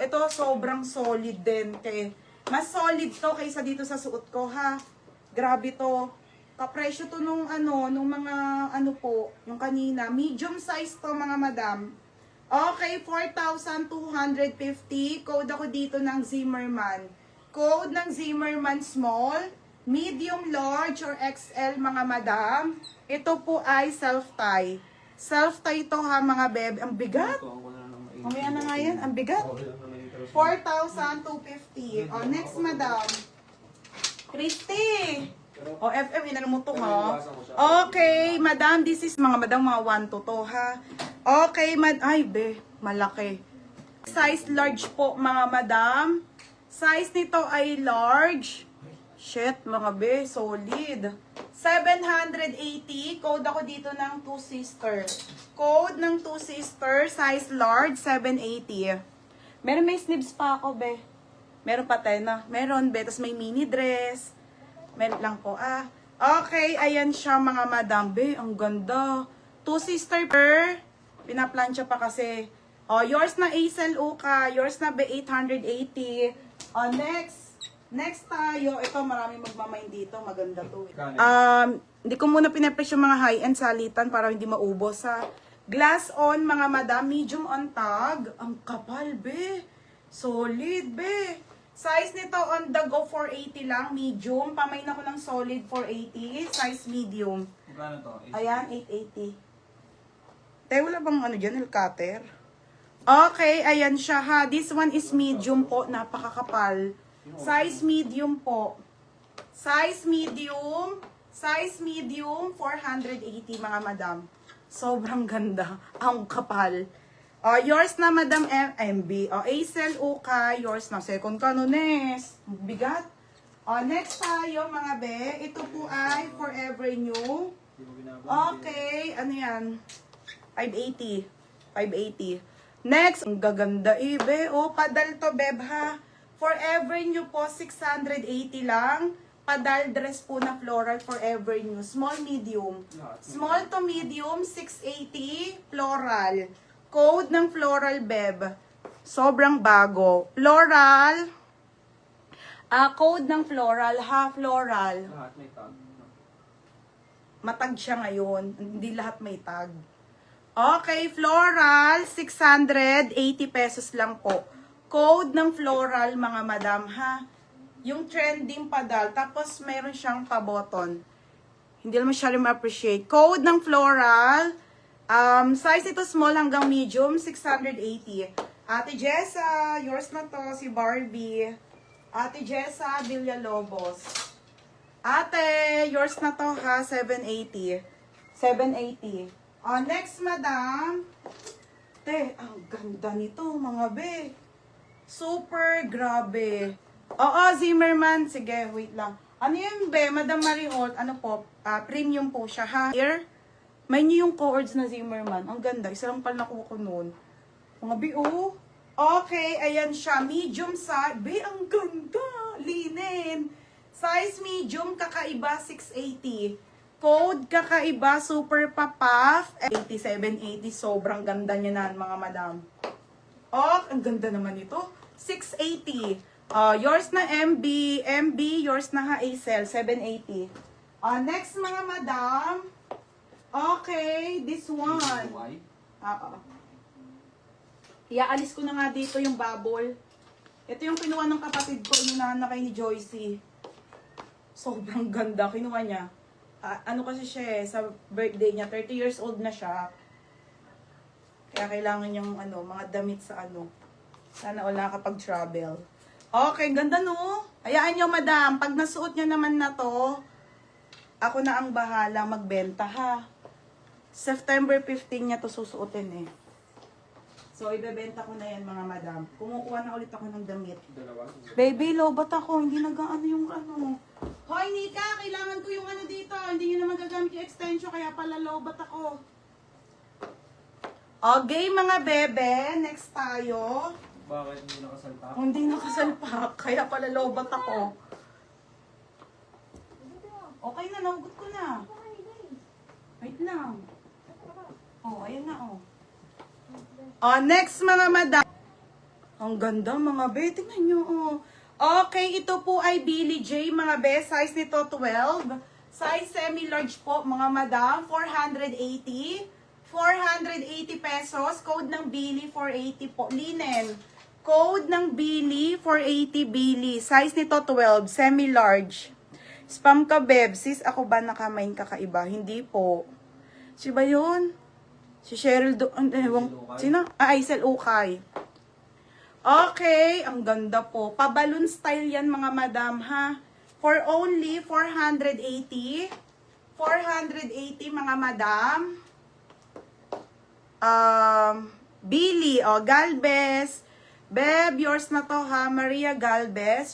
Ito sobrang solid din. Mas solid to kaysa dito sa suot ko ha. Grabe to. Kapresyo to nung nung mga po, yung kanina. Medium size to mga madam. Okay, 4,250. Code ako dito ng Zimmerman. Code ng Zimmerman small, medium, large, or XL mga madam. Ito po ay self-tie. Self-tie to ha mga bebe. Ang bigat. Mamaya na nga yan. Ang bigat. 4,250. O, next madam. Christy. O, FM, inano mo to ha. Okay, madam. This is mga madam, mga 1 to to ha. Okay, ay be, malaki. Size large po mga madam. Size nito ay large. Shit, mga be, solid. 780. Code ako dito ng 2 sister. Code ng 2 sister, size large, 780. Meron may sleeves pa ako, be. Meron pa tena. Meron, be. Tapos may mini dress. Meron lang po, Okay, ayan siya, mga madam, be. Ang ganda. 2 sister per. Pinaplansya pa kasi. Yours na Aisel Uka. Yours na be 880. Next tayo, ito maraming magmamain dito, maganda to. Hindi ko muna pinapresyo mga high-end salitan para hindi maubos ha. Glass on mga madam, medium on tag. Ang kapal be, solid be. Size nito on the go 480 lang, medium. Pamain ako ng solid 480, size medium. Magkano to? Ayan, 880. Tayo wala bang dyan, cutter? Okay, ayan siya ha. This one is medium po, napakakapal. Size medium po. Size medium. Size medium, 480 mga madam. Sobrang ganda. Ang kapal. Yours na madam MB. Aisel Uka. Yours na. Second Canones. Bigat. Next tayo mga be. Ito po ay Forever New. Okay. Ano yan? 580. 580. Next. Ang gaganda be. Padal to beb ha. Forever New po, 680 lang. Padal dress po na floral, Forever New. Small, medium. Small to medium, 680. Floral. Code ng floral, beb. Sobrang bago. Floral. Code ng floral, ha, floral. Lahat may tag. Matag siya ngayon. Hindi lahat may tag. Okay, floral, 680 pesos lang po. Code ng floral, mga madam, ha? Yung trending padal, tapos meron siyang pa-button. Hindi naman siya rin ma-appreciate. Code ng floral, size ito small hanggang medium, 680. Ate Jessa, yours na to, si Barbie. Ate Jessa, Villalobos. Ate, yours na to, ha, 780. 780. Next, madam. Te, ang ganda nito, mga be. Super grabe. Oo, Zimmerman. Sige, wait lang. Ano yun, be? Madam Mariholt, ano po? Premium po siya, ha? Here, may niyo yung cords na Zimmerman. Ang ganda. Isa lang pala nakuha ko noon. Mga be, oh. Okay, ayan siya. Medium size. Be, ang ganda. Linen. Size medium, kakaiba, 680. Code, kakaiba, super papaf. 8780. Sobrang ganda niya na, mga madam. Ang ganda naman ito. 680. Yours na MB. MB, yours na ha, Acel. 780. Next, mga madam. Okay, this one. Iaalis ko na nga dito yung bubble. Ito yung kinuha ng kapatid ko. Inunahan na kay ni Joycey. Sobrang ganda. Kinuha niya. Ano kasi siya sa birthday niya. 30 years old na siya. Kaya kailangan yung mga damit sa Sana wala kapag travel. Okay, ganda no? Hayaan nyo, madam. Pag nasuot nyo naman na to, ako na ang bahala magbenta, ha? September 15 niya to susuotin, eh. So, ibebenta ko na yan, mga madam. Kumukuha na ulit ako ng damit. Baby, lobat ako. Hindi nag-ano yung Hoy, Nika, kailangan ko yung dito. Hindi nyo na magagamit yung extension, kaya pala lobat ako. Okay, mga bebe. Next tayo. Bakit hindi nakasalpak? Hindi nakasalpak. Kaya pala lobat ako. Okay na, nahugot ko na. Wait lang. Ayan na, Next, mga madam. Ang ganda mga be. Tingnan nyo, oh. Okay, ito po ay Billie J, mga be. Size nito 12. Size semi-large po, mga madam. 480. 480 pesos. Code ng Billie, 480 po. Linen. Code ng Billie, 480 Billie. Size nito 12. Semi-large. Spam ka, beb. Sis, ako ba nakamain kakaiba? Hindi po. Si ba yun? Si Cheryl sino? Aisel Ukay. Okay, ang ganda po. Pabalon style yan mga madam ha. For only 480. 480 mga madam. Billy, Galvez. Beb, yours na to ha. Maria Galvez.